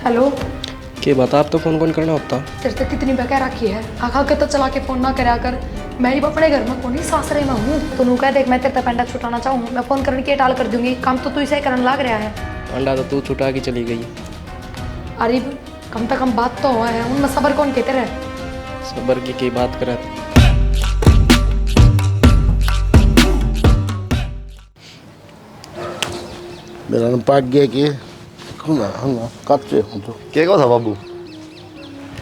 Hello. के बता अब तो फोन कौन करना होता। तेरे से कितनी बकैया रखी है, आखा के तो चला के फोन ना करया कर। मैं ही अपने घर में कोनी सासरे में हूँ। तू कह देख मैं तेरे पे पेंडा छुटाना चाहूँ, मैं फोन करने के टाल कर दूंगी। काम तो तू इसे करने लग रहा है। अंडा तो तू छुटा के चली गई। अरे कम से कम बात तो हुआ है, उनमें सबर कौन कहते रहे। सबर की बात करे। मेरा पाक गया कि कच्चे हूँ तो के कहो था बाबू?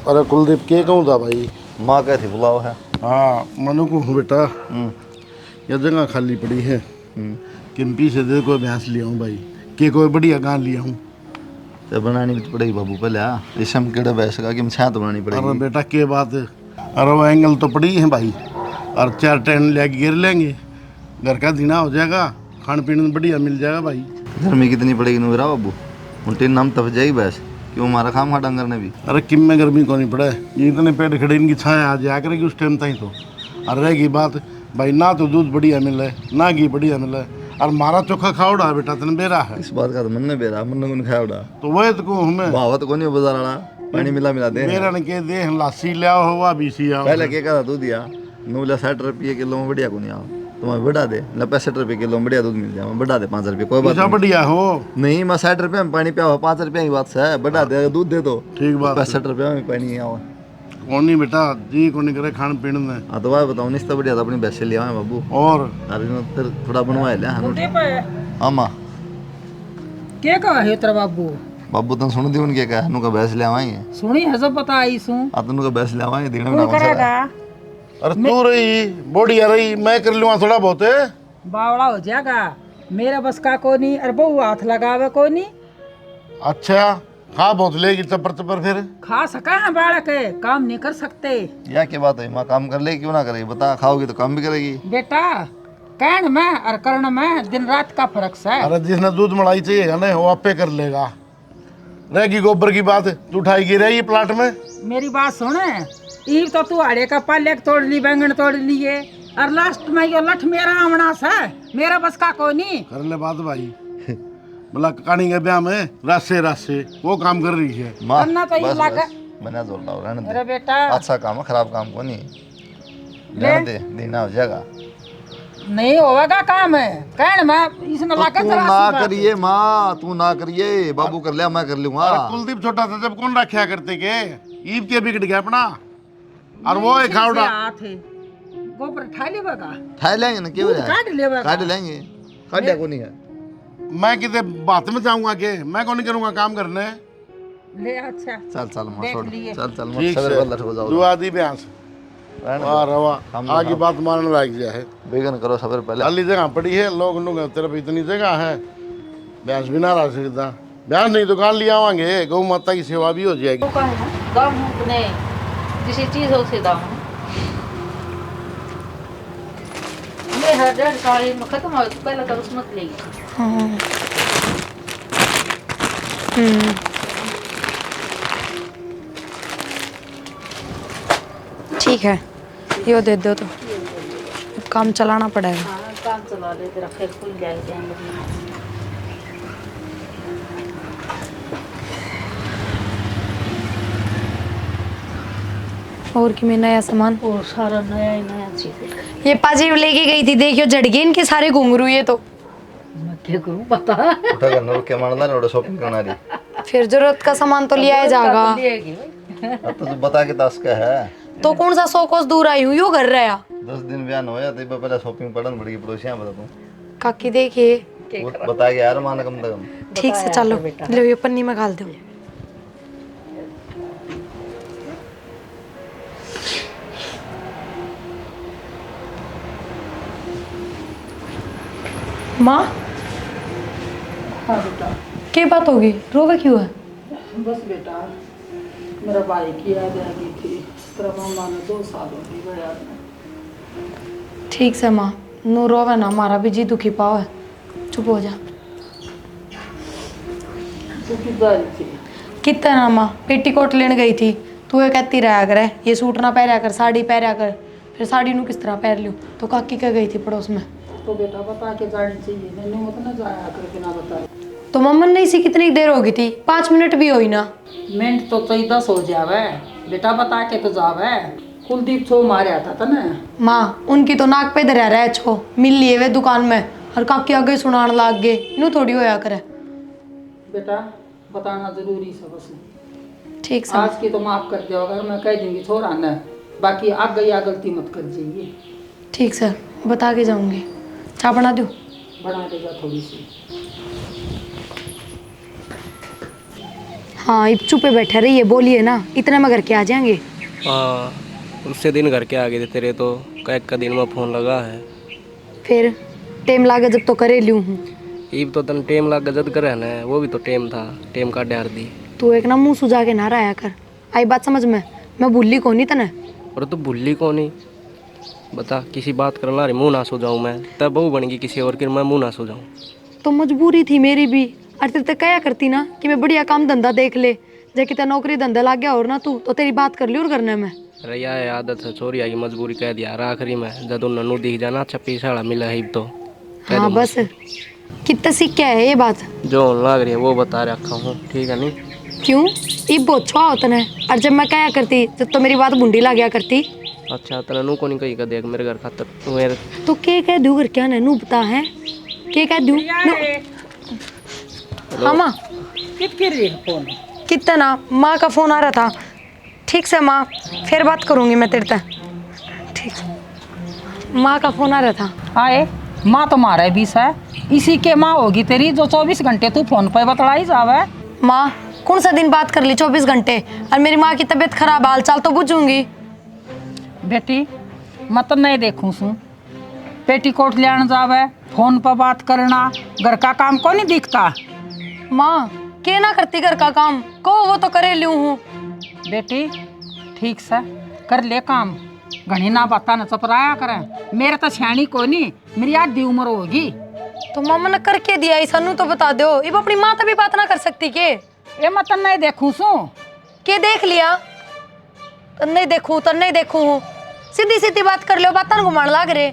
अरे कुलदीप के कहूँ था भाई। माँ कह थी बुलाओ है। हाँ मनु को हूँ बेटा, यह जगह खाली पड़ी है। किम्पी से दे कोई भैंस लिया हूँ भाई, के कोई बढ़िया गान लिया हूँ। तो बनानी भी तो पड़ेगी बाबू पहले। रेशम केड़ा भैंस का कि छाया तो बनानी पड़ेगी। अरे बेटा के बात है, अरे वो एंगल तो पड़ी है भाई, और 4 ट्रेन ले गिर लेंगे, घर का दिना हो जाएगा, खान पीने बढ़िया मिल जाएगा भाई। गर्मी कितनी पड़ेगी नुरा बाबू? उल्टे नाम तब जाएगी भैंस, क्यों मारा खाम खा डंगर ने भी। अरे किम में गर्मी को नहीं पड़ा है, ये इतने पेड़ खड़े इनकी छाया आ जाया करेगी उस टाइम तक तो। और रहेगी बात भाई, ना तो दूध बढ़िया मिले ना घी बढ़िया मिले, और मारा चोखा खाओ उड़ा बेटा तेने बेरा है। इस बात का तो मन ने बेरा, मन ने कौन खाया उड़ा। तो वही तो कहूँ हमें भावत को नहीं बाजार वाला पानी मिला दे। मेरा ने के दे लासी ले आओ हुआ बीसी आओ। पहले क्या कहा दूध दिया 960 किलो में बढ़िया को नहीं आओ, तुम्हें बढ़ा दे 65 किलो में बढ़िया दूध मिल जाए, बढ़ा दे 5 रुपये कोई बात नहीं। बढ़िया हो नहीं मैं 60 में पानी पिया हो 5 रुपये की बात से बढ़ा दे, दूध दे दो ठीक बात। 65 में पानी आओ कौन नहीं बेटा जी को नहीं करे खान पीने में। हाँ तो वह बताओ निश्चित बढ़िया तो अपनी भैंस लिया है बाबू। और अरे फिर थोड़ा बनवाए ले। हाँ माँ के कहा है तेरा बाबू? बाबू तुम सुन दी उनके कहा नु का भैंस ले आवाएंगे। सुनी है सब पता आई सू। आ तुम का भैंस ले आवाएंगे दिन तू करेगा? अरे तू रही बढ़िया रही, मैं कर लूँगा थोड़ा बहुत है। बावड़ा हो जाएगा, मेरा बस का को नहीं, अरे बहु हाथ लगावे को नहीं। अच्छा खा बहुत लेगी चपर चपर फिर खा सका है बालक है, काम नहीं कर सकते। या क्या बात है माँ, काम कर ले क्यों ना करेगी, बता खाओगी तो काम भी करेगी। बेटा कहन में और करण में दिन रात का फर्क है। अरे जिसने दूध मलाई चाहिएगा ना वो आपे कर लेगा। रहेगी गोबर की बात, तू उठाएगी रही प्लाट में। मेरी बात सुन, ईब तो तू आड़े का पाले तोड़ ली, बैंगन तोड़ लिए, और लास्ट में यो लठ मेरा आमना है, मेरा बस का को नहीं। कर ले बात भाई, मतलब कहानी के ब्याह में रास्ते रास्ते वो काम कर रही है। माँ करना तो ये लगा। बना जोर लाओ रहने दे। अरे बेटा अच्छा काम है, खराब काम को नहीं रहने दे, देना हो जाएगा। नहीं होगा काम है कहन में इसने तो लगा तू ना करिए माँ, तू ना करिए, बाबू कर लिया मैं कर लूंगा। कुलदीप छोटा था जब कौन रखा करते के, ईब के बिगड़ गया अपना, और वो है खावड़ा गोबर ठा लेगा, ठा लेंगे ना क्यों काट लेगा, काट लेंगे, काट को नहीं है। मैं कितने बात में जाऊंगा के, मैं कौन नहीं करूंगा काम करने ले। अच्छा चल चल माँ छोड़, चल चल मत ठीक सवेरे से बल्लट हो जाओ। दुआ दी ब्यास रहने वाह दो। रवा आगे बात मानने लायक जा है। बेगन करो सवेरे पहले। खाली जगह पड़ी है, लोग लोग तरफ इतनी जगह है, ब्यास भी ना रह सकता। ब्यास नहीं दुकान ले आवांगे, गौ माता की सेवा भी हो जाएगी। दाम ने किसी चीज हो से दाम मैं हर 1.5 साल में खत्म हो तो पहले तो उसमें लेगी। हाँ ठीक है, यो दे दो तो काम चलाना पड़ेगा। हाँ काम चला ले तेरा फिर खुल जाएगा। और कि मैं नया सामान और सारा नया ही नया चीज ये पाजी लेके गई थी, देखियो झड़ गए इनके सारे घुंघरू। ये तो मैं क्या करूं बता। उठा कर नोट के मारना नोट शॉपिंग करना रही। फिर जरूरत का सामान तो लिया जाएगा। अब तो बता के दस का है तो कौन सा 100 कोस दूर आई हूँ, यो घर रहा 10 दिन बयान होया तो पहले शॉपिंग पड़न पड़ेगी पड़ोसियां बता दूं। काकी देखिए वो बता के यार मान कम से कम। ठीक से चलो, लो ये पन्नी में डाल दो। माँ हाँ बेटा क्या बात होगी, रोवे क्यों है? बस बेटा मेरा भाई की याद आ गई थी, तेरा मामा ने 2 साल हो गई गया। ठीक से माँ, नू रोवे ना, हमारा भी जी दुखी पाव है, चुप हो जा। तू किधर थी? कितना ना माँ, पेटीकोट लेने गई थी, तू ये कहती रहा करे ये सूट ना पहरा कर, साड़ी पहरा कर, फिर साड़ी नू किस तरह पहन लूँ, तो काकी क्या गई थी पड़ोस में। तो बेटा बता के जानी चाहिए, मैंने मत ना जाया कर बिना बताए। तो मम्मन ने इसी कितनी देर होगी थी, 5 मिनट भी हुई ना। मिनट तो 10 हो जावे, बेटा बता के तो जावे। कुलदीप छो मारे था ना माँ, उनकी तो नाक पे धरा रहे छो, मिल लिए वे दुकान में और काकी आगे सुनान लाग गए, इनू थोड़ी होया करे। बेटा बताना जरूरी है बस। ठीक से आज की तो माफ कर दो, अगर मैं कह दूंगी छोड़ा न, बाकी आग गई आ गलती मत कर जाइए। ठीक सर, बता के जाऊंगी। चाय बना दूँ? बना देगा थोड़ी सी। हाँ, इब चुपे बैठे रहिए, बोलिए ना, इतने में घर के आ जाएंगे। हाँ, उससे दिन घर के आ गए थे तेरे तो कैक का दिन में फ़ोन लगा है। फिर टेम लागे जब तो करे लूँ हूँ। ईब तो तन टेम ला गजद करे ना, वो भी तो टेम था, टेम का डार दी। तू एक ना मुंह सुझा के ना रहा कर, आई बात समझ में, मैं भूली को नहीं तने। और तू भूली को नहीं, बता किसी बात करना रे मुँह ना सो जाऊँ मैं, तब बहू बन गई किसी और की, मैं मुँह ना सो जाऊँ। तो मजबूरी थी मेरी भी, और तेरे तक क्या करती ना कि मैं बढ़िया काम धंधा देख ले, जे कितना नौकरी धंधा लग गया और ना तू तो तेरी बात कर ली और करने में। अरे यार आदत है, छोरी आई मजबूरी कह दिया आखिरी में, जब ननू दिख जाना 26 साड़ा मिला है तो कह हाँ दूंगा। बस, कितना सीख क्या है ये बात। जो लग रही है वो बता रखा हूँ, ठीक है नहीं? क्यों ये बहुत छुआ होता है, और जब मैं क्या करती जब तो मेरी बात बुंडी ला गया करती। अच्छा तेरा नू को नहीं कही का देख मेरे घर खातर तू मेरे तो के कह दूँ घर क्या नू बता है, के कह दूँ। हाँ माँ, फोन कितना माँ का फोन आ रहा था। ठीक से माँ, फिर बात करूँगी मैं तेरे से। ठीक, माँ का फोन आ रहा था। आए माँ तो मारा है 20 है, इसी के माँ होगी तेरी जो 24 घंटे तू फोन पे बतलाई जावे। माँ कौन सा दिन बात कर ली 24 घंटे, और मेरी माँ की तबीयत खराब, हाल चाल तो बुझूंगी। बेटी मत नहीं देखूं सू, पेटीकोट लेने जावे, फोन पर बात करना, घर का काम को नहीं दिखता। माँ के ना करती घर का काम को, वो तो करे लूँ हूँ। बेटी ठीक से कर ले काम, घनी ना बता न चपराया करें, मेरे तो छानी को नहीं, मेरी आधी उम्र होगी। तो मामा ने करके दिया सनू तो बता दो, अब अपनी माँ तभी बात ना कर सकती के। ये मत नहीं देखूं सू, के देख लिया तो नहीं देखूं तो नहीं देखूं हूँ, सीधी सीधी बात कर लो, बात घुमाने लाग रहे।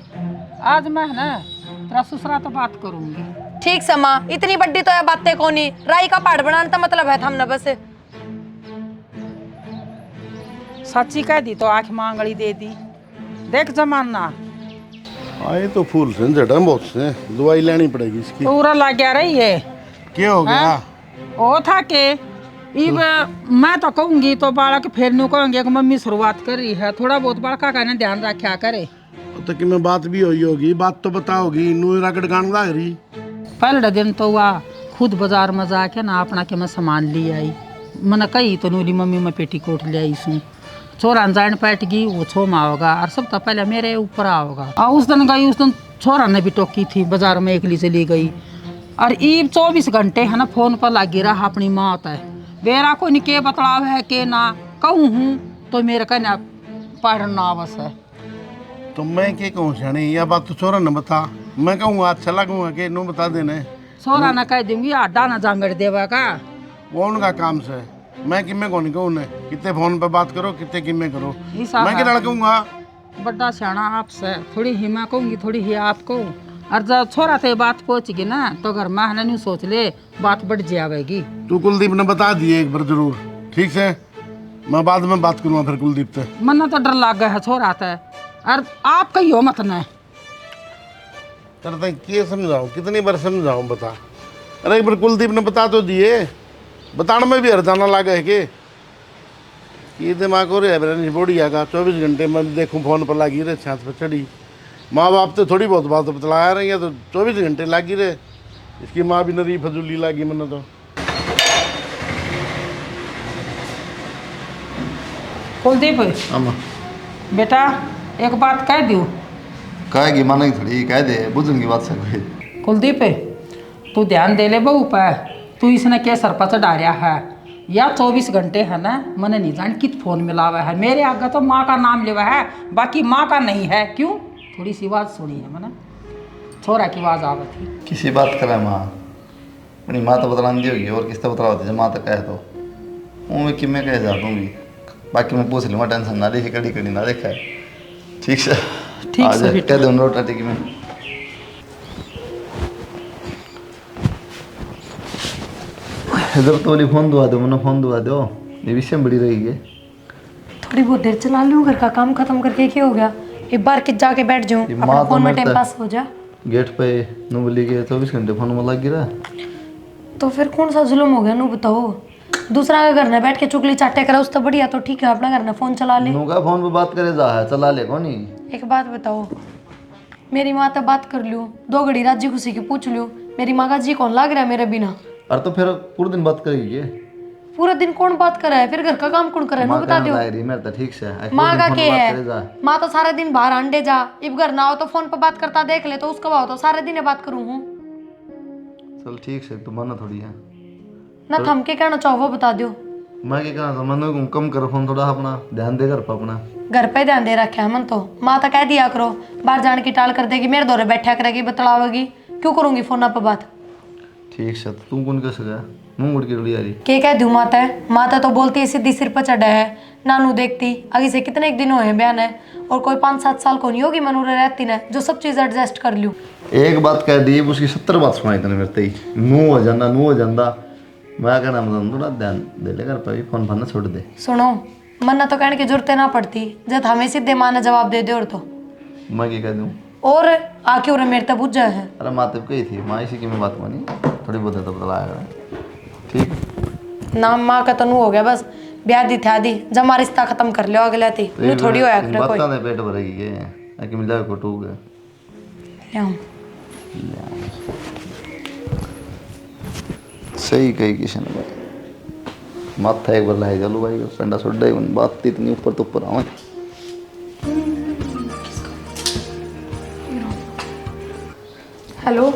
आज मैं ना तेरा ससुरा तो बात करूंगी। ठीक से माँ, इतनी बड्डी तो है बातें को नहीं, राई का पहाड़ बनाने का मतलब है हमने बस। सच्ची कह दी तो आंख मांगड़ी दे दी, देख जमाना। आए तो फूल से जड़ा बहुत से, दवाई लेनी पड़ेगी इसकी। पूरा लग गया रही है। क्या हो गया? वो था के इब मैं तो कहूंगी तो बालक फिर नु कहेंगे कि मम्मी शुरुआत कर रही है, थोड़ा बहुत बड़का का ना ध्यान रखा करे। तो कि मैं बात भी हुई होगी, बात तो बताओगी, नू रगड़ गान लाग रही। पहले दिन तो वह खुद बाजार में जाके ना अपना के मैं सामान ले आई, मैंने कही तो नूरी मम्मी मैं पेटीकोट ले आई सू, छोरा जान पैट गई वो छो में आओगा और सब तो पहले मेरे ऊपर आओगा। और उस दिन गई, उस दिन छोरा ने भी टोकी थी, बाजार में एकली चली गई, और ईब 24 घंटे है ना फोन पर लगी रहा अपनी माँ तय, बेरा को नहीं के बतलाव है के ना कहूँ हूँ तो मेरे का ना पढ़ना बस है। तो मैं क्या कहूँ शानी, यह बात तो छोरा न बता, मैं कहूँगा अच्छा लगूंगा कि नू बता देने। छोरा ना कह दूंगी आडा ना जांगड़ देवा का, वो उनका काम से, मैं किम्मे को नहीं कहूँ, कितने फोन पे बात करो कितने किम्मे करो, हिसाब मैं क्या कहूँगा। बड़ा सियाना आपसे, थोड़ी ही मैं कहूँगी थोड़ी ही आप कहूँ, और जब छोरा ते बात पहुँचगी ना तो घर में है नहीं सोच ले बात बढ़ जाएगी। तू कुलदीप ने बता दिए एक बार जरूर, ठीक से, मैं बाद में बात करूँगा फिर कुलदीप से। मन तो डर लग गया है छोरा ते, और आप कहियो मत न। तेरे क्या समझाऊँ, कितनी बार समझाऊँ बता। अरे एक बार कुलदीप ने बता तो दिए, बताने में भी हरजाना लगा है कि ये दिमाग हो रहा है मेरा बढ़िया का, 24 घंटे मैं देखूँ फोन पर लगी रहे, छात पर चढ़ी। माँ बाप तो थोड़ी बहुत बात बतलाया रही है, तो 24 घंटे लगी रहे, इसकी माँ भी नरी फजूली लगी मैंने तो। कुलदीप अम्मा बेटा एक बात कह दूँ। कहेगी मानेगी थोड़ी, कह दे बुझूंगी बात से कोई। कुलदीप तू ध्यान दे ले बहू पे, तू इसने के सर पर चढ़ा रहा है, या 24 घंटे है ना मैंने नहीं जान कित फोन मिलावा है, मेरे आगे तो माँ का नाम लेवा है, बाकी माँ का नहीं है। क्यों? थोड़ी सी आवाज़ सुनी है मैंने, छोरा की आवाज़ आवा थी। किसी बात करे माँ, अपनी माँ तो बतला दी होगी, और किस तरह बतला होती है माँ तो कहे तो वो मैं कि मैं कह जा दूँगी, बाकी मैं पूछ लूँगा, टेंशन ना देखी, कड़ी कड़ी ना देखा है। ठीक से ठीक से बेटा। कह दो रोटा टिकी में। इधर तो वाली फोन दुआ दो, मैंने फोन दुआ दो, ये विषय बड़ी रही है। थोड़ी बहुत देर चला लूँ, घर का काम खत्म करके क्या हो गया, एक बार कित जाके बैठ जाऊँ, ये अपना माँ तो फोन में मरता टाइम है। पास हो जा। गेट पे नूबली के 24 घंटे फोन में लग गिरा। तो फिर कौन सा जुल्म हो गया नू बताओ। दूसरा का घर में बैठ के चुगली चाटे करा उस तो बढ़िया, तो ठीक है अपना घर में फोन चला ले। नू का फोन पे बात करे जा है, चला ले कौन ही। एक बात बताओ, मेरी माँ तो बात कर लूँ, 2 घड़ी राजी खुशी की पूछ लूँ, मेरी माँ का जी कौन लाग रहा है मेरे बिना। और तो फिर पूरे दिन बात करेगी ये। पूरा दिन कौन बात कर रहा है, फिर घर का काम कौन कर रहा है, नू बता दो। मेरे तो ठीक से है, माँ का पूरे दिन क्या फोन पे बात करे जा। है, माँ तो सारा दिन बाहर अंडे जा, इब घर ना हो तो फोन पर बात करता देख ले, तो उसका भाव तो सारे दिन बात करूँ हूँ चल ठीक से, तू माना थोड़ी है ना। थम के कहना चाहो वो बता दो। मैं क्या कहना था, मैंने कम कर फोन, थोड़ा अपना ध्यान दे घर पर अपना। घर पे ध्यान दे रखा है मन तो, माँ तो कह दिया करो बाहर जाने की टाल कर देगी, मेरे दौरे बैठा करेगी, बतलावेगी, क्यों करूंगी फोन पर बात। ठीक से, तू कौन कैसे गया मुंह उड़ के उड़ी आ रही। के कह दूँ माता है, माता तो बोलती है सीधी सिर पर चढ़ा है, नानू देखती आगे से कितने एक दिन हुए हैं बयान है, और कोई 5-7 साल को नहीं होगी मनूरे रहती ने जो सब चीज़ एडजस्ट कर लूँ। एक बात कह दी, उसकी 70 बात सुनाई तने मेरे ही, नू हो जाना। मैं कहना मतलब थोड़ा ध्यान दे ले घर पर भी, फोन फान छोड़ दे। सुनो, मन तो कहने की जरूरत ना पड़ती, जब हमें सीधे माँ ने जवाब दे दे और तो मैं क्या कह दूँ। और आके और मेरे तब बुझ जाए है। अरे माँ तो कही थी, माँ इसी की मैं बात मानी, थोड़ी बहुत है तो बताया ठीक। नाम माँ का तनु हो गया बस, ब्याह दी था दी, जमा रिश्ता खत्म कर लियो अगले थी, नू थोड़ी होया करे कोई। बात ने पेट भरेगी ये कि मिला को टूक है। हाँ। सही कही किशन भाई, माथा एक बार लाई चलो भाई, पेंडा छोड़ दे, बात इतनी ऊपर तो ऊपर आवे। हेलो,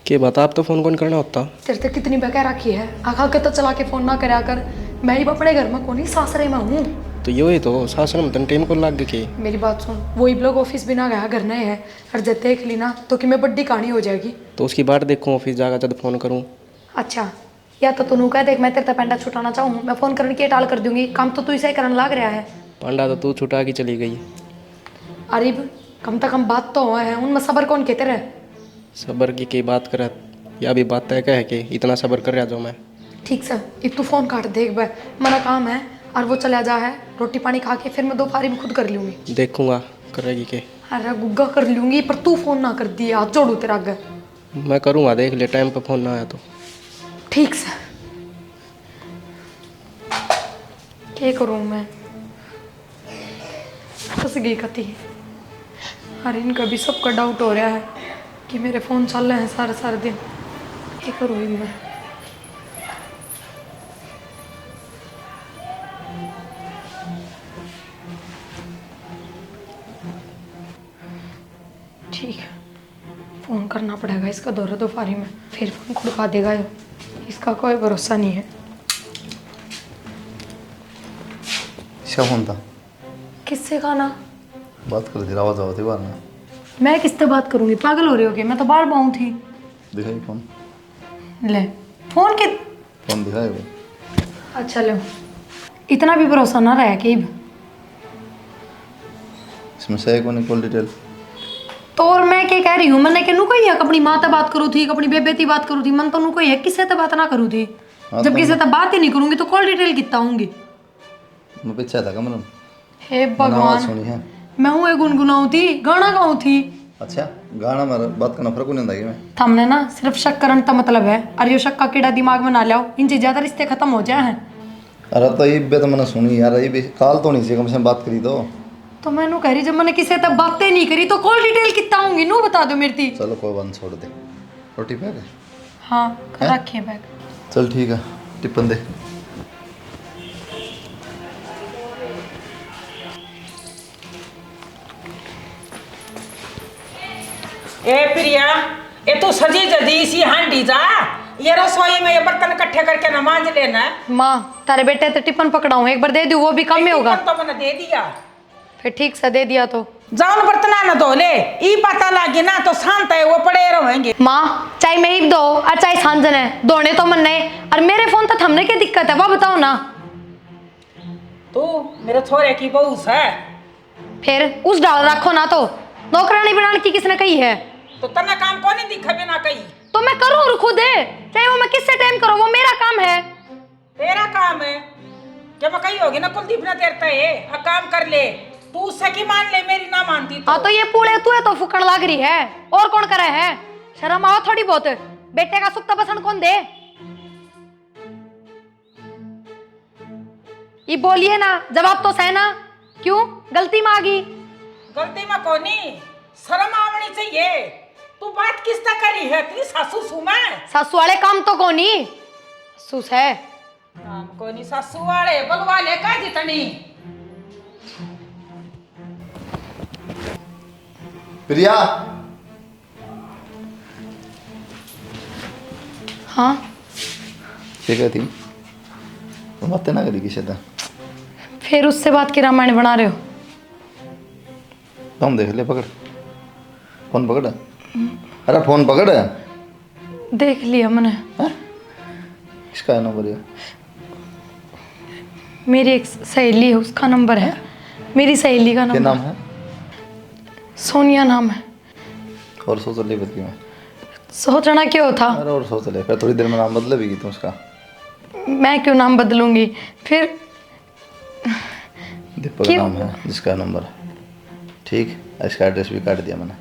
के बता, आप तो फ़ोन कौन करना होता। तेरे से कितनी बकैर रखी है, आखा के तो चला के फोन ना करया कर, मैं ही अपने घर में कौन ही सासरे में हूँ। तो यो ही तो सासर में तन टाइम को लग के। मेरी बात सुन, वही लोग ऑफिस भी ना गया घर नहीं है, और जब देख ली ना तो कि मैं बड्डी कहानी हो जाएगी। तो उसकी बात देखूँ ऑफिस जाकर जब फ़ोन करूँ। अच्छा, या तो तू कह देख मैं तेरे पेंडा छुटाना चाहूँ, मैं फोन करने की टाल कर दूंगी, काम तो तू इसे करने लग रहा है। पांडा तो तू छुटा के चली गई। अरे कम से कम बात तो हुआ है, उनमें सबर कौन कहते रहे। सबर की बात करे, या भी बात तय कह के इतना सबर कर रहा जो मैं। ठीक सर, एक तू फोन काट देख भाई, मेरा काम है और वो चला जा है, रोटी पानी खा के फिर मैं 2 फारी में खुद कर लूँगी। देखूंगा करेगी के। अरे गुग्गा कर लूँगी, पर तू फोन ना कर दिया, हाथ जोड़ू तेरा आगे। मैं करूँगा, देख ले टाइम पे फ़ोन ना आया तो। ठीक सर, क्या करूँ मैं, फंस गई कती। अरे इनका भी सबका डाउट हो रहा है कि मेरे फ़ोन चल रहे हैं सारे सारे दिन, क्या करूँ मैं। ठीक है, फ़ोन करना पड़ेगा इसका दौरा दोपहरी में, फिर फ़ोन खुड़का देगा ये, इसका कोई भरोसा नहीं है। क्या फोन था, किससे खाना बात कर दी, आवाज आती बाहर में। मैं किससे बात करूंगी, पागल हो रही होगी, मैं तो बाहर पाऊँ थी। दिखाई फोन, ले फोन के, फोन दिखाए वो। अच्छा लो, इतना भी भरोसा ना रहा कि इसमें सही कौन कॉल डिटेल। तो और मैं क्या कह रही हूँ, मैंने कहूँ कोई है अपनी माँ से बात करूँ थी, अपनी बेबे से बात करूँ थी, मन तो कोई है किससे तो बात ना करूँ थी। जब किसी से बात ही नहीं करूँगी तो कॉल डिटेल कितना होंगी। मैं पीछे था कमर, हे आवाज भगवान, सुनी है। मैं हूँ गुनगुनाऊँ थी, गाना गाऊँ थी। अच्छा गाना मारा बात करना फर्क नहीं होता मैं। हमने ना सिर्फ शक करने का मतलब है, और ये शक का कीड़ा दिमाग में ना लाओ, इनसे ज्यादा रिश्ते खत्म हो जाए हैं। अरे तो ये बे तो मैंने सुनी यार, ये भी काल तो नहीं सी कम से कम बात करी तो मैं कह रही जब मैंने किसी तक बातें नहीं करी तो कॉल डिटेल कितना होंगी नू बता दो मेरी थी। चलो कोई बात छोड़ दे, रोटी पैक है। हाँ रखिए बैग। चल ठीक है, टिप्पन दे। ए प्रिया, ये तो सजी जदी सी हांडी जा, ये रसोई में ये बर्तन इकट्ठे करके न मांज लेना। माँ तारे बेटे तो टिफिन पकड़ाऊँ, एक बार दे दूँ वो भी कम में होगा। तो मैंने दे दिया, फिर ठीक से दे दिया तो जाओ बर्तना न धो ले, ई पता लगे ना तो शांत है वो पड़े रहेंगे। माँ चाहे मैं ही दो और चाहे सांजन है, दोने तो मन नहीं, और मेरे फोन तो थमने की दिक्कत है, वह बताओ ना। तू मेरे छोरे की बहू है, फिर उस डाल रखो ना, तो नौकरानी बनाने की किसने कही है। तो तना काम को नहीं दिखा बिना कही तो मैं करूँ और खुद है, चाहे वो मैं किससे टाइम करूँ, वो मेरा काम है। जब कही होगी ना कुलदीप ने तेरता है अब काम कर ले, तू उससे की मान ले, मेरी ना मानती तो। हाँ तो ये पूरे तू है तो फुकण लाग रही है, और कौन करे है? शर्म आओ थोड़ी बहुत, बेटे का सुख तो पसंद कौन दे? ये बोलिए ना, जवाब तो सही ना, क्यों गलती मांगी? गलती में कोनी, शर्म आवनी चाहिए। तू बात किसता करी है? तेरी सासू सु में? सासू वाले काम तो कोनी सुस है। काम कोनी सासू वाले बलवा ले का जितनी। प्रिया, हाँ क्या कहती? तुम बातें ना करी किसी से। फिर उससे बात की रामायण बना रहे हो? तुम देख ले, पकड़ फोन, पकड़। अरे फोन पकड़। देख लिया मैंने। किसका नंबर है? मेरी एक सहेली है, उसका नंबर है। मेरी सहेली का क्या नंबर नाम है? सोनिया नाम है। और सोच ले बती में। सोचना क्यों था? अरे और सोच ले, फिर थोड़ी देर में नाम बदले भी तुम उसका। मैं क्यों नाम बदलूंगी फिर? दीपक क्यों? नाम है जिसका नंबर है। ठीक, इसका एड्रेस भी काट दिया मैंने।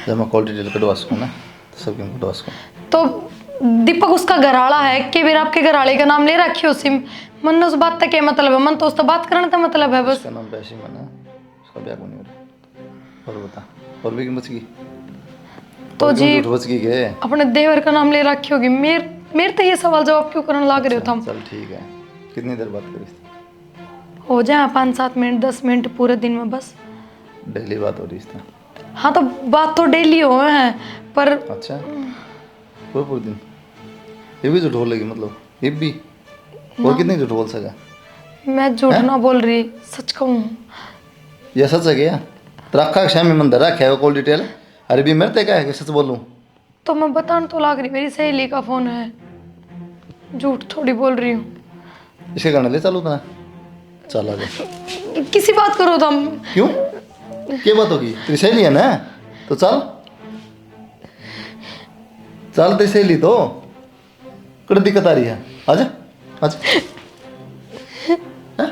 जब मैं कॉल डिटेल कटवा सकूँ ना तो सब क्यों कटवा सकूँ। तो दीपक उसका घराड़ा है कि फिर आपके घराड़े का नाम ले रखियो सिम? मन उस बात तक क्या मतलब है? मन तो उस तो बात करने का मतलब है बस। उसका नाम पैसे मैंने, उसका ब्याह को नहीं हो रहा। और बता, और भी क्यों बच गई? तो और क्यों जी झूठ बच गई के? अपने देवर का नाम ले रखी होगी। मेरे तो ये सवाल जवाब क्यों करने लग रहे हो तुम? चल ठीक है, कितनी देर बात करी? हो जाए 5-7 मिनट 10 मिनट पूरे दिन में बस। डेली बात हो रही है? हाँ तो बात तो डेली हो है पर अच्छा, पूरे पूरे दिन ये भी झूठ बोल लगी? मतलब ये भी और कितने झूठ बोल सका? मैं झूठ ना बोल रही, सच कहूँ। ये सच है क्या? तो रखा शाम में मंदिर रखा है वो कॉल डिटेल। अरे भी मेरे क्या है कि सच बोलूं? तो मैं बताने तो लाग रही, मेरी सहेली का फोन है, झूठ थोड़ी बोल रही हूँ। इसके गाने ले चलो तना, चल आ जा। किसी बात करो तुम। क्यों, क्या बात होगी? तेरी सहेली है ना, तो चल चल, तेरी सहेली तो कड़ी दिक्कत आ रही है। आजा आजा, हैं?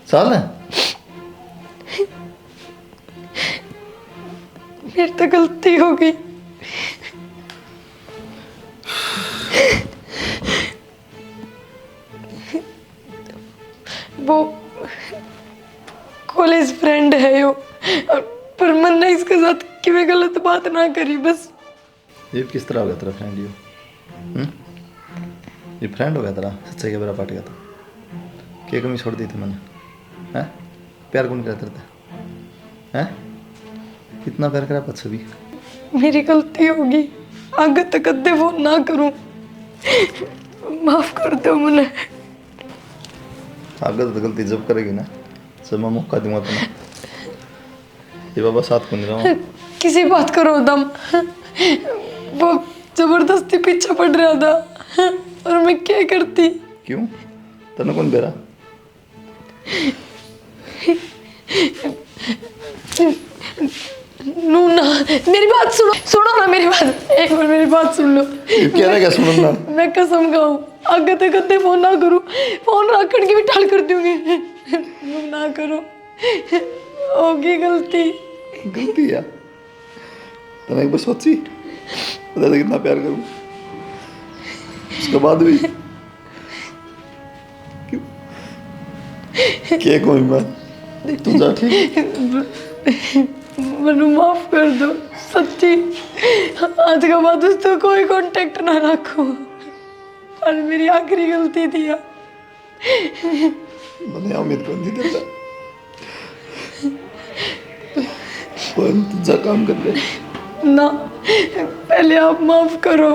चल मेरी तो गलती हो गई। वो कॉलेज फ्रेंड है यो, पर मन ने इसके साथ कि मैं गलत बात ना करी बस। ये किस तरह हो गया तेरा फ्रेंड? ये फ्रेंड हो गया तेरा? सच्चाई के बेरा पाट गया था? क्या कमी छोड़ दी थी मैंने? हैं? प्यार कौन करता था? हैं? कितना प्यार करा पद सभी? मेरी गलती होगी, आगे तक कदे फोन ना करूं, माफ कर दो मुझे। आगे तो गलती जब करेगी ना, जब मैं मौका दूंगा तुम्हें। ये बाबा साथ को नहीं रहा। किसी बात करो दम, वो जबरदस्ती पीछे पड़ रहा था और मैं क्या करती? क्यों, तेने कौन बेरा? नूना मेरी बात सुनो, सुनो ना मेरी बात, एक बार मेरी बात सुन लो। क्या रहेगा सुनना? मैं कसम खाऊं आगे तक कदे फोन ना करूं, फोन रख के भी टाल कर दूंगी। ना करो, होगी गलती। गलती है? तने एक बार सोची बता दे कितना प्यार करूं, उसके बाद भी क्यों? क्या कोई मैं तू जा, ठीक? मनु माफ कर दो, सच्ची आज के बाद उससे कोई कांटेक्ट ना रखो, और मेरी आखिरी गलती थी यार। मैंने उम्मीद कर दी था, पर तू जा काम कर ले ना, पहले आप माफ करो।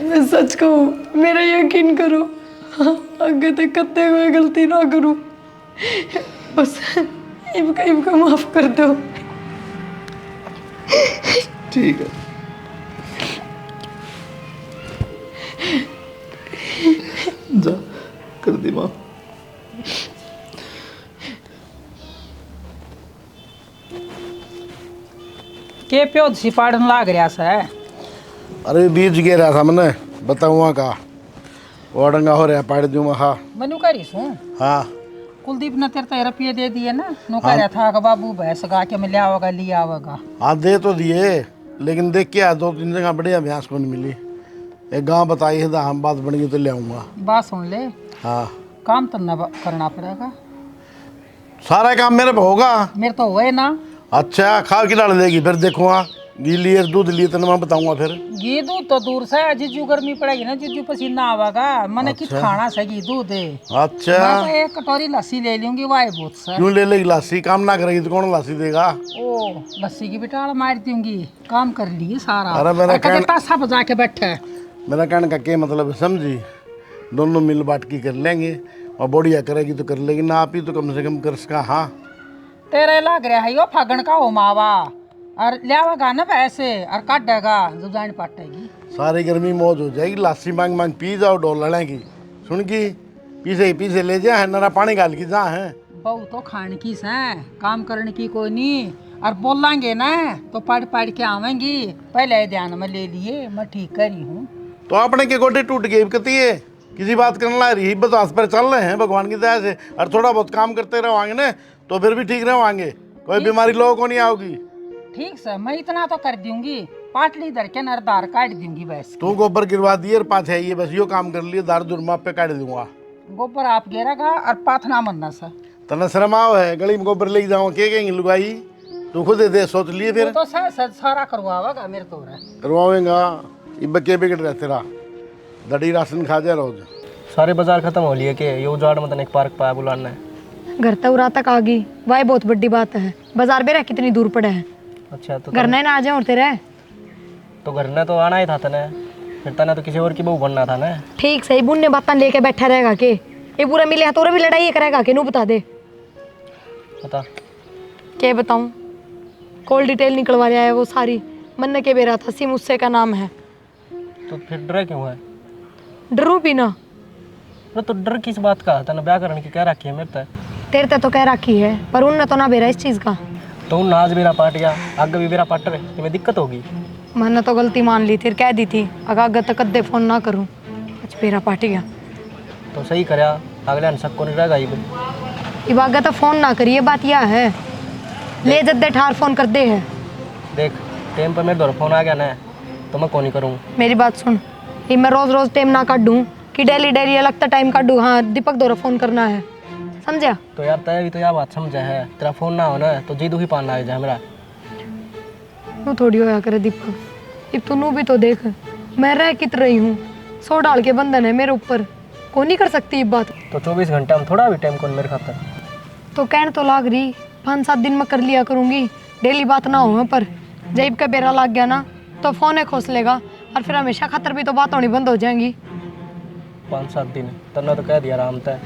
मैं सच कहूँ, मेरा यकीन करो, आगे तक कत्ते कोई गलती ना करूँ, बस इनका माफ कर दो। ठीक है, जा कर दी माफ। के प्यो सी पाड़न लाग रहा से? अरे बीज गे रहा था मैंने बताऊँगा का ओडंगा हो रहा पाड़ दूँ हाँ मनु करी सू हाँ कुलदीप ने तेरे 13 रुपये दे दिए ना नो कह रहा था कि बाबू भैंस गा के मैं ले आओगा ले आओगा। हाँ दे तो दिए लेकिन देख के आ 2-3 जगह बढ़िया भैंस को नहीं मिली। एक गाँव बताई है तो हम बात बन गई तो ले आऊँगा। बात सुन ले हाँ काम तो न करना पड़ेगा। सारा काम मेरे पे होगा। मेरे तो हुए ना। अच्छा खा के डाल देगी फिर देखो हाँ घी लिए दूध लिए तो मैं बताऊँगा फिर। घी दूध तो दूर से जीजू गर्मी पड़ेगी ना जीजू पसीना आवेगा मैंने कित खाना से घी दूध है। अच्छा मैं तो एक कटोरी लस्सी ले लूंगी वाई बहुत सा। क्यों ले लेगी लासी काम ना करेगी तो कौन लासी देगा। ओ लस्सी की बिटाल मार दूंगी काम कर लिए सारा। अरे मेरा कदे तासा बजा के बैठे। मेरा कहने का क्या मतलब है समझी दोनों मिल बांट की कर लेंगे और बढ़िया करेगी तो कर लेगी ना आप ही तो कम से कम कर सका। हाँ तेरे लग रहा है यो फागण का हो मावा और लियावेगा ना पैसे और काटेगा जब जान पाटेगी सारी गर्मी मौज हो जाएगी। लासी मांग मांग पी जाओ डोल लड़ेगी सुन की पीछे ले जा है नारा पानी गाल की जा है। बहु तो खाने की से काम करने की कोई नहीं और बोलेंगे ना तो पढ़ के आवेंगी पहले ध्यान में ले लिए मैं ठीक करी हूँ। तो अपने के गोटे टूट गए कती है किसी बात करने ला रही बस पर चल रहे हैं भगवान की दया से और थोड़ा बहुत काम करते रहोगे ना तो फिर भी ठीक रहोगे कोई बीमारी लोगों को नहीं आओगी। ठीक से मैं इतना तो कर दूंगी पाटली धर के नरदार काट दूंगी बस। तू गोबर गिरवा दिए और पाँच है ये बस यो काम कर लिए दार दुरमा पे काट दूंगा। गोबर आप गिरेगा और पाथना मनना सा तना शर्माओ है गली में गोबर लेके जाऊँ के कहेंगे लुगाई तू खुद दे सोच लिए फिर तो सारा करवावेगा मेरे तो करवाएगा बच्चे बिगड़ रहे तेरा दड़ी राशन खा जा रोज। सारे बाजार खत्म हो लिए के ये उजाड़ मतलब एक पार्क पाया बुलाना है। घर तक उरा तक आ गई वही बहुत बड़ी बात है। बाजार भी रह कितनी दूर पड़े है। अच्छा तो घर नहीं ना आ जाए और तेरे तो घर ने तो आना ही था तने फिर तने तो किसी और की बहू बनना था ना। ठीक सही बुनने बात लेके बैठा रहेगा के ये पूरा मिले तो भी लड़ाई करेगा के नू बता दे बता क्या बताऊं कॉल डिटेल निकलवा लिया है वो सारी मन के बेरा था सिम उससे का नाम है। तो फिर डर क्यों है। डरू भी ना तो डर किस बात का तने ब्याह करने की क्या रखी है मेरे तक तेरे ते तो कह रखी है पर उनने तो ना बेरा इस चीज का। तो नाज मेरा पाट गया आगे भी मेरा पाट रहे तुम्हें दिक्कत होगी। मैंने तो गलती मान ली थी कह दी थी अगर तक कद्दे फोन ना करूं आज बेरा पाट गया। तो सही करया अगले शक को नहीं रहेगा ये बागा तो फोन ना करिए बात यह है ले जद्दे ठार फोन कर दे है। देख टाइम पर मेरे दौर फोन आ गया ना तो मैं कौन नहीं करूँ। मेरी बात सुन ये मैं रोज रोज टाइम ना काटूं कि डेली अलग टाइम काटूं। हाँ दीपक दौरा फोन करना है समझा। तो यार तय भी तो यह बात समझा है तेरा फोन ना हो ना तो जी दुखी पान लग जाए मेरा। तू थोड़ी होया करे दीपक अब तू भी तो देख मैं रह कित रही हूँ 100 डाल के बंधन है मेरे ऊपर को नहीं कर सकती ये बात। तो 24 घंटे में थोड़ा भी टाइम कौन मेरे खातर। तो कहने तो लाग रही 5-7 दिन में कर लिया करूँगी डेली बात ना हो पर जब का बेरा लग गया ना तो फोन खोस लेगा और फिर हमेशा खातर भी तो बात होनी बंद हो जाएंगी। 5-7 दिन तन्ना तो कह दिया आराम तय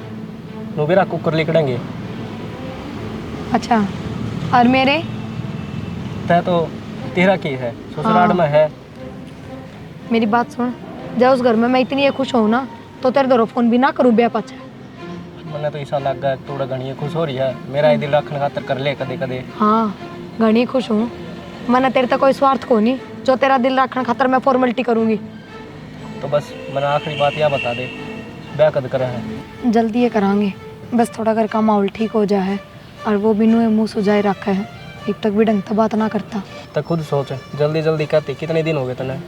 नो मेरा कुकर लिकड़ेंगे। अच्छा और मेरे तय तो तेरा की है ससुराल में है। मेरी बात सुन जब उस घर में मैं इतनी खुश हूँ ना तो तेरे दौरा फोन भी ना करूँ ब्याह पाछा। मैंने तो ऐसा लग गया थोड़ा घनी खुश हो रही है मेरा ये दिल रखने खातर कर ले कदे कदे। हाँ घनी खुश हूँ मैंने तेरे तक कोई स्वार्थ को नहीं जो तेरा दिल रखने खातर मैं फॉर्मेलिटी करूँगी। तो बस मैंने आखिरी बात यह बता दे ब्याह कद करा है। जल्दी ये करांगे बस थोड़ा घर का माहौल ठीक हो जाए है और वो भी नुए मुँह सुझाए रखा है अब तक भी ढंग से बात ना करता। तो खुद सोच जल्दी जल्दी कहती कितने दिन हो गए तने।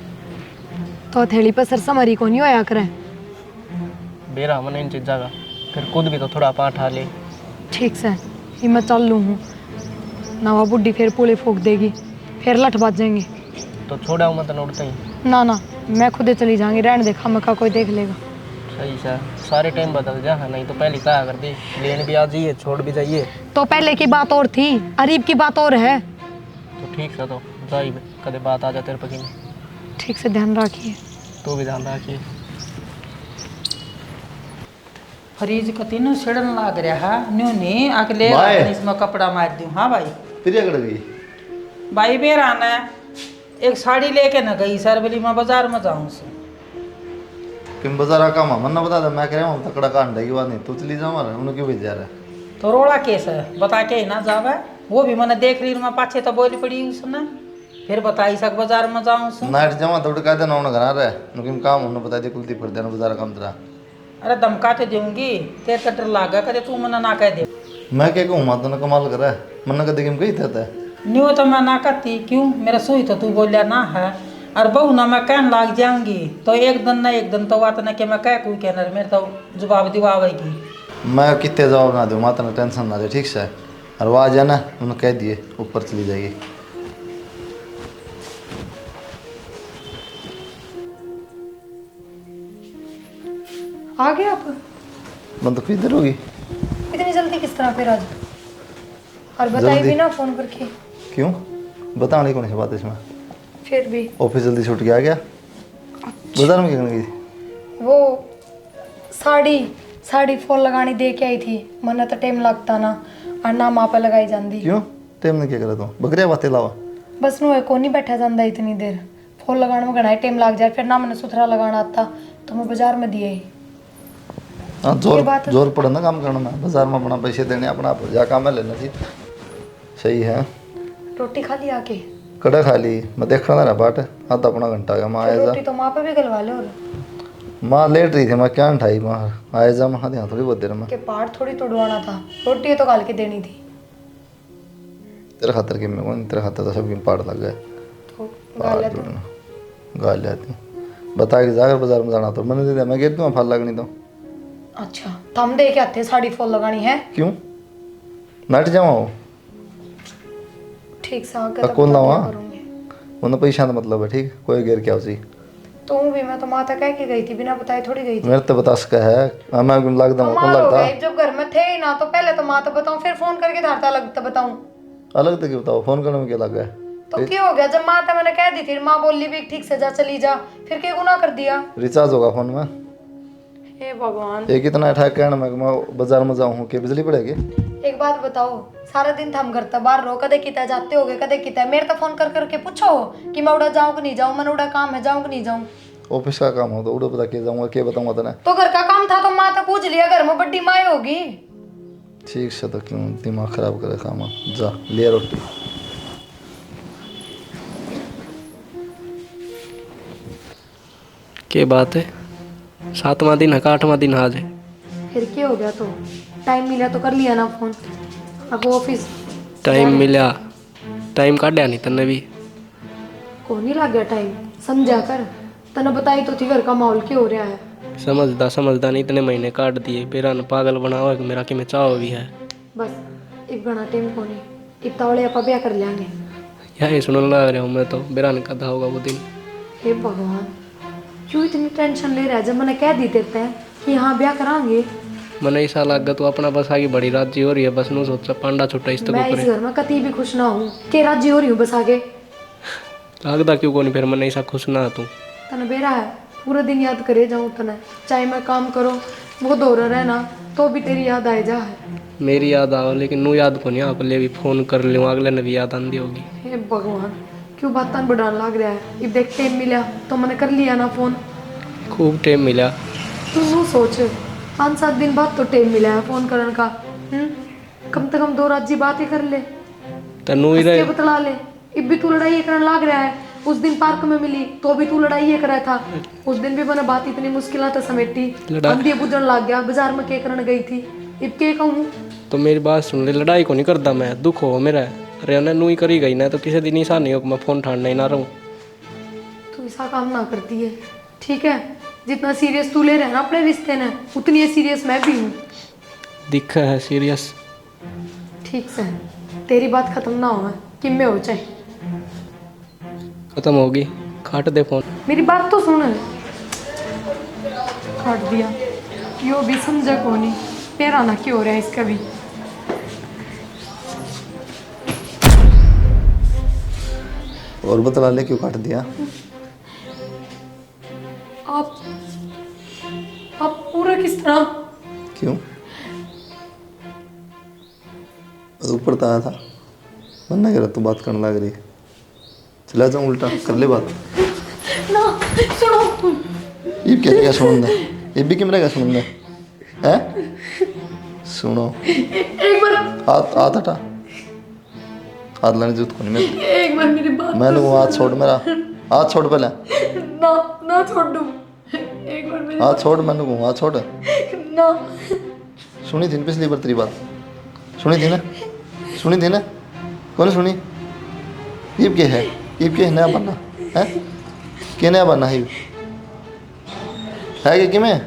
तो थैली पर सरसमरी को नहीं होया करे बेरा मैंने इन चीज़ा का फिर खुद भी तो थोड़ा पाँठ आ ले। ठीक से ये मैं चल लूँ हूँ नवा बुढ़ी फिर पुले फूक देगी फिर लठ बाज जाएंगे। तो छोड़ा हूँ मैं तो उड़ता ही ना ना मैं खुद ही चली जाऊंगी रहने देखा मका कोई देख लेगा। सही सर सारे टाइम बदल जा है नहीं तो पहले कहा कर दी लेन भी आ जाइए छोड़ भी जाइए। तो पहले की बात और थी अरीब की बात और है। तो ठीक है तो जाइए कदे बात आ जाए तेरे पकी में। ठीक से ध्यान रखिए। तू भी ध्यान रखिए। फ्रीज कती नु सड़न लाग रहा है न्यू नहीं अगले भाई। इसमें कपड़ा मार दूं। हाँ भाई फिर अगड़ गई भाई मेरा आना है एक साड़ी लेके न गई सर बोली मैं बाजार में जाऊँ से किम बाजार का मन ना बता दे मैं कह रहा हूँ तकड़ा कांड है की बात नहीं तू चली जा मारा उन्होंने क्यों भेज जा रहा है। तो रोड़ा केस है बता के ही ना जावे वो भी मैंने देख रही मैं पाछे तो बोली पड़ी उसने फिर बताई सक बाजार में जाऊं सु नाइट जमा थोड़ी कह देना उन्हें घना रहे नुकिम काम उन्हें बता दे कुलती फिर देना बाजार काम तेरा अरे धमका तो दूंगी तेरे कटर लागा कदे तू मना ना कह दे मैं क्या कहूँ माँ तूने कमाल करा है मन कदे किम कही था न्यू तो मैं ना कहती क्यों मेरा सोई तो तू बोलिया ना है और बहू ना मैं कहने लाग जाऊंगी तो एक दिन तो बात ना कि मैं कह कोई कहना मेरे तो जवाब दिवावेगी मैं कितने जवाब ना दूँ माँ तने टेंशन ना दे ठीक से और वो आ जाना उन्हें कह दिए ऊपर चली जाएगी आ गए आप? बंद तो किधर होगी इतनी जल्दी किस तरह फिर आज? और बताइए जल्दी? भी ना फोन करके। क्यों बताने कौन सी बात है इसमें फिर भी ऑफिस जल्दी छूट के आ गया बाजार में क्या करने गई वो साड़ी फॉल लगानी दे के आई थी, मन तो टाइम लगता ना और ना माँ पे लगाई जाती। क्यों टाइम ने क्या करा तू बकरिया बातें लावा बस नु को नहीं बैठा जाता इतनी देर, फॉल लगाने में घना टाइम लग जाए, फिर ना मैंने सुथरा लगाना आता तो मैं बाजार में दिए ही। हाँ जोर पड़ा ना काम करना में बाजार में अपना पैसे देने अपना जा काम है लेना चाहिए सही है। रोटी खा ली आके? कड़ा खा ली मैं देखा ना बाट आधा अपना घंटा का माँ आया रोटी तो माँ पे भी गलवा ले। और माँ लेट रही थी मैं क्या उठाई माँ आया जा माँ ध्यान थोड़ी बहुत देर में के पार्ट थोड़ी तोड़वाना था, रोटी तो गाल के देनी थी। तेरे खातर की मैं कौन तेरे खातर तो सबकी पाड़ लग गए तो गाल तो गाल जाती बता के जाकर बाजार में जाना तो मैंने दे दिया मैं गिर दूँ फल लगनी तो अच्छा थम दे के आते साड़ी फॉल लगानी है क्यों नट जाओ ठीक से आके कौन लावा करूंगी। उन्हें पैसा मतलब है ठीक कोई गिर क्या उसी तो भी मैं तो माता कह के गई थी, बिना बताए थोड़ी गई थी। मेरे तो बता सका है मैं लगता हूँ कौन कमाल हो लगता गई, जब घर में थे ही ना तो पहले तो माँ तो बताऊं फिर फोन करके धारता लगता बताऊं अलग तो क्यों बताओ फोन करने में क्या लगा है तो क्या हो गया जब माँ था मैंने कह दी थी, माँ बोली भी ठीक से जा चली जा, फिर क्या गुनाह कर दिया। रिचार्ज होगा फोन में हे भगवान ये कितना अटैक कहना मैं बाजार में जाऊँ कि बिजली पड़ेगी एक बात बताओ, सारा दिन थम घर तक बाहर रहो, कदे किता जाते होगे कदे किता, मेरे तो फोन कर करके पूछो कि मैं उड़ा जाऊँ कि नहीं जाऊँ, मैंने उड़ा काम है जाऊँ कि नहीं जाऊँ। ऑफिस का काम हो तो उड़ो पता क्या जाऊँगा क्या बताऊँगा तेने तो घर का काम था तो माँ तो पूछ लिया, घर में बड्डी माँ होगी। ठीक से तो क्यों दिमाग खराब करे काम जा ले रोटी क्या बात है 7वां दिन है का 8वां दिन आज है फिर क्या हो गया, तो टाइम मिला तो कर लिया ना फोन। अब ऑफिस टाइम मिला टाइम काटा नहीं तन्ने भी को नहीं लग गया टाइम, समझा कर तने बताई तो थी घर का माहौल क्या हो रहा है। समझदा नहीं इतने महीने काट दिए पेरा ने पागल बनाओ मेरा कि मैं चाहो भी है बस एक घना टाइम को नहीं, इतना वाले आप ब्याह कर लेंगे। यही सुनने लग रहा हूँ मैं तो बेरा ने कदा होगा वो दिन। हे भगवान क्यों इतनी टेंशन ले रहा है, जब मैंने कह दी देते हैं कि हाँ ब्याह कराएंगे। मैंने ऐसा लग गया तू अपना बस आगे बड़ी राजी हो रही है बस नू सोचा पांडा छुट्टा इस तक मैं इस घर में कती भी खुश ना हूँ कि राजी हो रही हूँ बस आगे। लगता क्यों कोनी फिर मैंने ऐसा खुश ना तू तने बेरा है पूरा दिन याद करे जाऊँ तने, चाहे मैं काम करो वो दौड़ रहना तो भी तेरी याद आए जा है। मेरी याद आओ लेकिन नू याद को नहीं आप ले भी फोन कर लूँ अगले ने भी याद आंदी होगी। हे भगवान क्यों बात बढ़ाने लग रहा है, अब देख टाइम मिला तो मैंने कर लिया ना फोन। खूब टाइम मिला तू नू सोच 5-7 दिन बाद तो टाइम मिला है फोन करने का। कम से कम 2 रात जी बात ही कर ले, तनु ही हंस के रहे बतला ले। अब भी तू लड़ाई करने लग रहा है, उस दिन पार्क में मिली तो भी तू लड़ाई कर रहा था, उस दिन भी मैंने बात इतनी मुश्किल से समेटी, अंधी बुझन लग गया बाजार में क्या करने गई थी। अब क्या कहूँ तो मेरी बात सुन ले लड़ाई को नहीं करता मैं दुख हो मेरा अरे उन्हें नू ही करी गई ना तो किसी दिन ऐसा नहीं हो कि मैं फोन ठाड़ना ही ना रहूँ। तू ऐसा काम ना करती है ठीक है, जितना सीरियस तू ले रहा है ना अपने रिश्ते ने उतनी सीरियस मैं भी हूँ। दिख है सीरियस ठीक से तेरी बात खत्म ना हो कि मैं हो चाहे खत्म होगी काट दे फोन। मेरी बात तो सुन, काट दिया यो भी समझा को नहीं, तेरा ना क्यों हो रहा है इसका भी। और बतला ले क्यों काट दिया आप पूरा किस तरह क्यों ऊपर तो आया था मन नहीं करा तू बात करने लग रही चला जाऊँ उल्टा कर ले बात ना सुनो ये क्या सुन दे ये भी कैमरा क्या सुन दे हैं सुनो एक बार हाथ हाथ हटा हाथ लाने जरूरत को नहीं मैं एक बार बार मेरी बात मैंने वो हाथ छोड़ मेरा, हाथ छोड़ पहले, ना ना छोड़ दूँ, एक बार मेरी हाथ छोड़, मैंने वो हाथ छोड़। ना। सुनी थी ना पिछली बार तेरी बात, सुनी थी ना, सुनी थी ना, कौन सुनी? ईब के है, ईब के नया बनना है, के नया बनना है कि मैं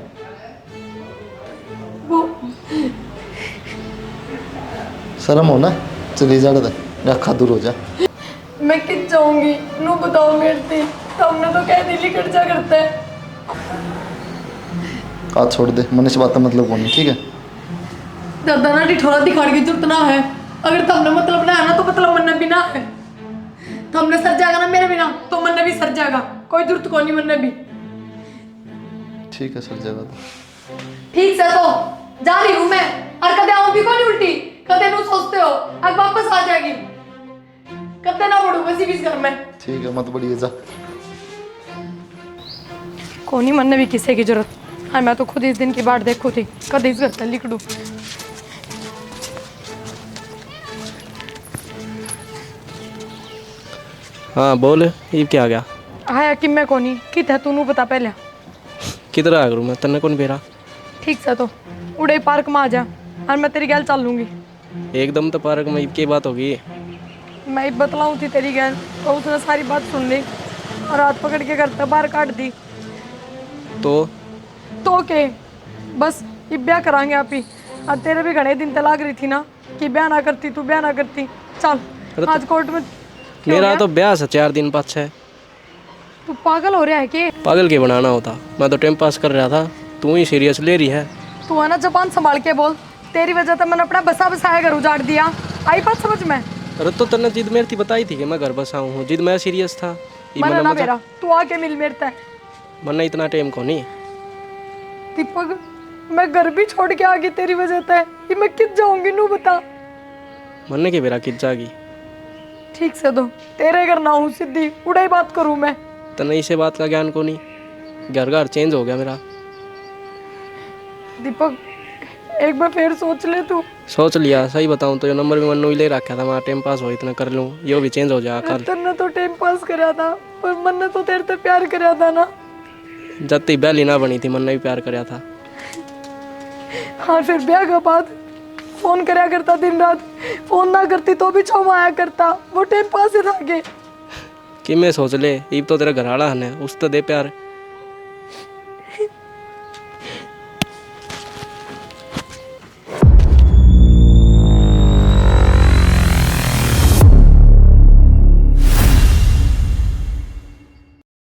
वो शर्म हो ना, चली जा रहा था, अखा दूर हो जा। मैं किस जाऊंगी, नू बताओ मेरे से, तुमने तो कह दिली कट जा करता है। हाथ छोड़ दे, मन से बात का मतलब कौन है, ठीक है? दादा ना ठिठोरा दिखाने की जरूरत ना है, अगर तुमने मतलब ना है ना तो मतलब मन भी ना है। तुमने सर जाएगा ना मेरे बिना तो मन भी सर जाएगा, कोई जरूरत को नहीं मन भी। ठीक है सर जगह तो ठीक से तो जा रही हूँ मैं, और कदे आऊँ भी कोई उल्टी, कदे नू सोचते हो अब वापस आ जाएगी, कदे ना बढ़ू बस इस घर में। ठीक है, मत बढ़िए जा। कोनी मन भी किसी की जरूरत है, मैं तो खुद इस दिन की बाट देखू थी, कदे इस घर से लिख दूँ। हाँ बोल, ये क्या आ गया? आया कि मैं कोनी कित है, तू नू बता पहले। किधर आ करूँ मैं, तन्ने कौन बेरा? ठीक से तो उड़े पार्क में आ जा, और मैं तेरी गैल चल लूंगी। एकदम तो पार्क में की बात होगी। मैं बतलाऊँ थी तेरी गैल, तो उसने सारी बात सुन ली और हाथ पकड़ के घर तक बाहर काट दी। तो के बस ये ब्याह करांगे आप ही, और तेरे भी घने दिन तलाक रही थी ना कि ब्याह ना करती, तू ब्याह ना करती। चल आज कोर्ट में। मेरा तो ब्याह से 4 दिन पाछे है। तू पागल हो रहा है कि? पागल के बनाना होता, मैं तो टाइम पास कर रहा था, तू ही सीरियस ले रही है। तू है ना जबान संभाल के बोल, तेरी वजह से मैंने अपना बसा बसाया घर उजाड़ दिया, आई बात समझ में? अरे तो तन्ने जिद मेरी थी बताई थी कि मैं घर बसाऊँ हूँ, जिद मैं सीरियस था। मैंने ना मेरा, तू आके मिल मेरे तक। मन्ना इतना टाइम को नहीं। दीपक मैं घर भी छोड़ के आ गई तेरी वजह से, ये मैं किस जाऊंगी नू बता। मन्ने की बेरा कित जागी। ठीक से दो, तेरे घर ना हूँ सीधी उड़ाई बात करूँ मैं। तन्ने इसे बात का ज्ञान को नहीं, घर घर चेंज हो गया मेरा। दीपक एक बार फिर सोच ले तू। सोच लिया, सही बताऊं तो ये नंबर भी मन्नू ही ले रखा था, मैं टाइम पास हो इतना कर लूँ, यो भी चेंज हो जाए कल। तेने तो टाइम पास कराया था, पर मन ने तो तेरे से प्यार कराया था ना। जब तक बैली ना बनी थी मन ने भी प्यार कराया था। हाँ फिर ब्याह के बाद फोन कराया करता दिन रात, फोन ना करती तो भी छाव आया करता, वो टाइम पास ही था के। कि मैं सोच ले, इब तो तेरा घर आड़ा है, उस तो दे प्यार।